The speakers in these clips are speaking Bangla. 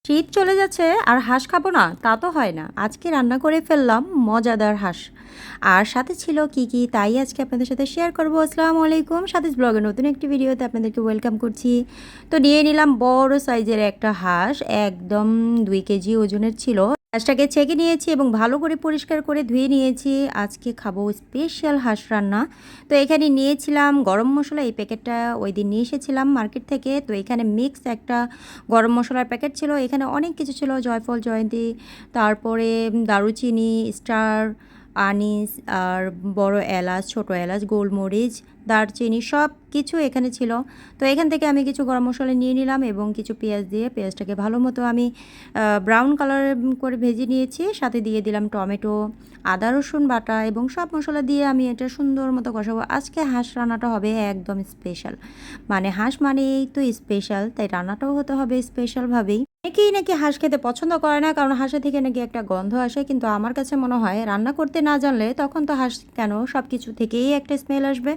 শীত চলে যাচ্ছে আর হাঁস খাবো না তা তো হয় না। আজকে রান্না করে ফেললাম মজাদার হাঁস। আর সাথে ছিল কি কি তাই আজকে আপনাদের সাথে শেয়ার করব। আসসালামু আলাইকুম, সাথে ব্লগের নতুন একটি ভিডিওতে আপনাদেরকে ওয়েলকাম করছি। তো নিয়ে নিলাম বড় সাইজের একটা হাঁস, একদম 2 কেজি ওজনের ছিল। হাঁসটাকে ছেঁকে নিয়েছি এবং ভালো করে পরিষ্কার করে ধুয়ে নিয়েছি। আজকে খাবো স্পেশাল হাঁস রান্না। তো এখানে নিয়েছিলাম গরম মশলা, এই প্যাকেটটা ওই দিন নিয়ে এসেছিলাম মার্কেট থেকে। তো এখানে মিক্স একটা গরম মশলার প্যাকেট ছিল, এখানে অনেক কিছু ছিল, জয়ফল, জয়ন্তী, তারপরে দারুচিনি, স্টার আনিস, আর বড় এলাচ, ছোট এলাচ, গোলমরিচ, দারচিনি, সব কিছু এখানে ছিল। তো এখান থেকে আমি কিছু গরম মশলা নিয়ে নিলাম এবং কিছু পেঁয়াজ দিয়ে পেঁয়াজটাকে ভালো মতো আমি ব্রাউন কালার করে ভেজে নিয়েছি। সাথে দিয়ে দিলাম টমেটো, আদা রসুন বাটা এবং সব মশলা দিয়ে আমি এটা সুন্দর মতো কষাবো। আজকে হাঁস রান্নাটা হবে একদম স্পেশাল, মানে হাঁস মানেই তো স্পেশাল, তাই রান্নাটাও হতে হবে স্পেশালভাবেই। অনেকেই নাকি হাঁস খেতে পছন্দ করে না, কারণ হাঁসের থেকে নাকি একটা গন্ধ আসে, কিন্তু আমার কাছে মনে হয় রান্না করতে না জানলে তখন তো হাঁস কেন, সব কিছু থেকেই একটা স্মেল আসবে।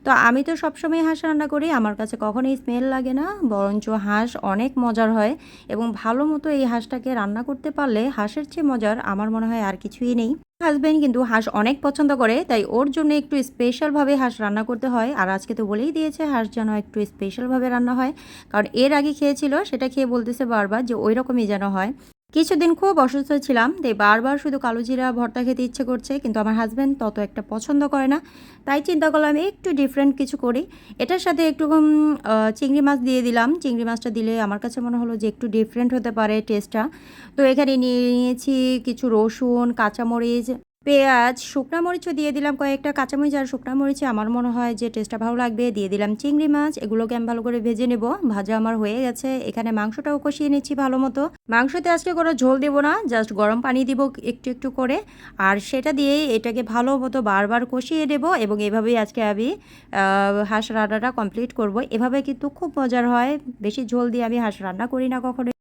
তো আমি তো সবসময় হাঁস রান্না করি, আমার কাছে কখনোই স্মেল লাগে না, বরঞ্চ হাঁস অনেক মজার হয়। এবং ভালো মতো এই হাঁসটাকে রান্না করতে পারলে হাঁসের চেয়ে মজার আমার মনে হয় আর কিছুই নেই। হাজব্যান্ড কিন্তু হাঁস অনেক পছন্দ করে, তাই ওর জন্য একটু স্পেশালভাবে হাঁস রান্না করতে হয়। আর আজকে তো বলেই দিয়েছে হাঁস যেন একটু স্পেশালভাবে রান্না হয়, কারণ এর আগে খেয়েছিল, সেটা খেয়ে বলতেছে বারবার যে ওই রকমই যেন হয়। কিছুদিন খুব অসুস্থ ছিলাম, তাই বারবার শুধু কালো জিরা ভর্তা খেতে ইচ্ছে করছে, কিন্তু আমার হাজব্যান্ড তত একটা পছন্দ করে না। তাই চিন্তা করলাম একটু ডিফারেন্ট কিছু করি। এটার সাথে একটু চিংড়ি মাছ দিয়ে দিলাম। চিংড়ি মাছটা দিলে আমার কাছে মনে হলো যে একটু ডিফারেন্ট হতে পারে টেস্টটা। তো এখানে নিয়ে নিয়েছি কিছু রসুন, কাঁচামরিচ, পেঁয়াজ, শুকনা মরিচও দিয়ে দিলাম কয়েকটা। কাঁচামরিচ আর শুকনা মরিচে আমার মনে হয় যে টেস্টটা ভালো লাগবে। দিয়ে দিলাম চিংড়ি মাছ, এগুলোকে আমি ভালো করে ভেজে নেব। ভাজা আমার হয়ে গেছে। এখানে মাংসটাও কষিয়ে নিচ্ছি ভালো মতো। মাংসতে আজকে কোনো ঝোল দেব না, জাস্ট গরম পানি দিব একটু একটু করে, আর সেটা দিয়েই এটাকে ভালো মতো বারবার কষিয়ে দেব। এবং এভাবেই আজকে আমি হাঁস রান্নাটা কমপ্লিট করব। এভাবে কিন্তু খুব মজার হয়, বেশি ঝোল দিয়ে আমি হাঁস রান্না করি না কখনো।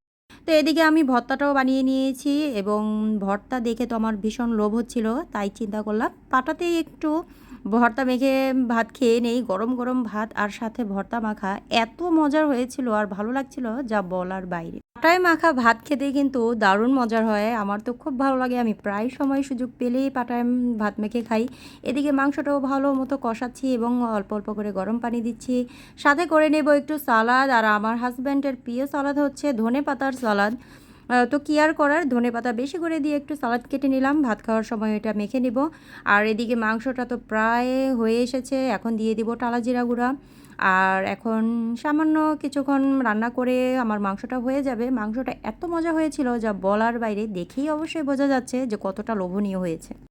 তো এদিকে আমি ভর্তাটাও বানিয়ে নিয়েছি এবং ভর্তা দেখে তো আমার ভীষণ লোভ হচ্ছিল, তাই চিন্তা করলাম পাটাতেই একটু ভর্তা মেখে ভাত খেয়ে নেই। গরম গরম ভাত আর সাথে ভর্তা মাখা এত মজার হয়েছিল আর ভালো লাগছিল যা বলার বাইরে। পাটায় মাখা ভাত খেতে কিন্তু দারুণ মজার হয়, আমার তো খুব ভালো লাগে। আমি প্রায় সময় সুযোগ পেলেই পাটায় ভাত মেখে খাই। এদিকে মাংসটাও ভালো মতো কষাচ্ছি এবং অল্প অল্প করে গরম পানি দিচ্ছি। সাথে করে নেব একটু সালাদ, আর আমার হাজব্যান্ডের প্রিয় সালাদ হচ্ছে ধনেপাতার সালাদ। তো কি আর করার, ধনেপাতা বেশি করে দিয়ে একটু সালাদ কেটে নিলাম, ভাত খাওয়ার সময় এটা মেখে নিব। আর এদিকে মাংসটা তো প্রায় হয়ে এসেছে, এখন দিয়ে দিব টালা জিরা গুঁড়া। আর এখন সামান্য কিছুক্ষণ রান্না করে আমার মাংসটা হয়ে যাবে। মাংসটা এত মজা হয়েছিল যা বলার বাইরে, দেখেই অবশ্যই বোঝা যাচ্ছে যে কতটা লোভনীয় হয়েছে।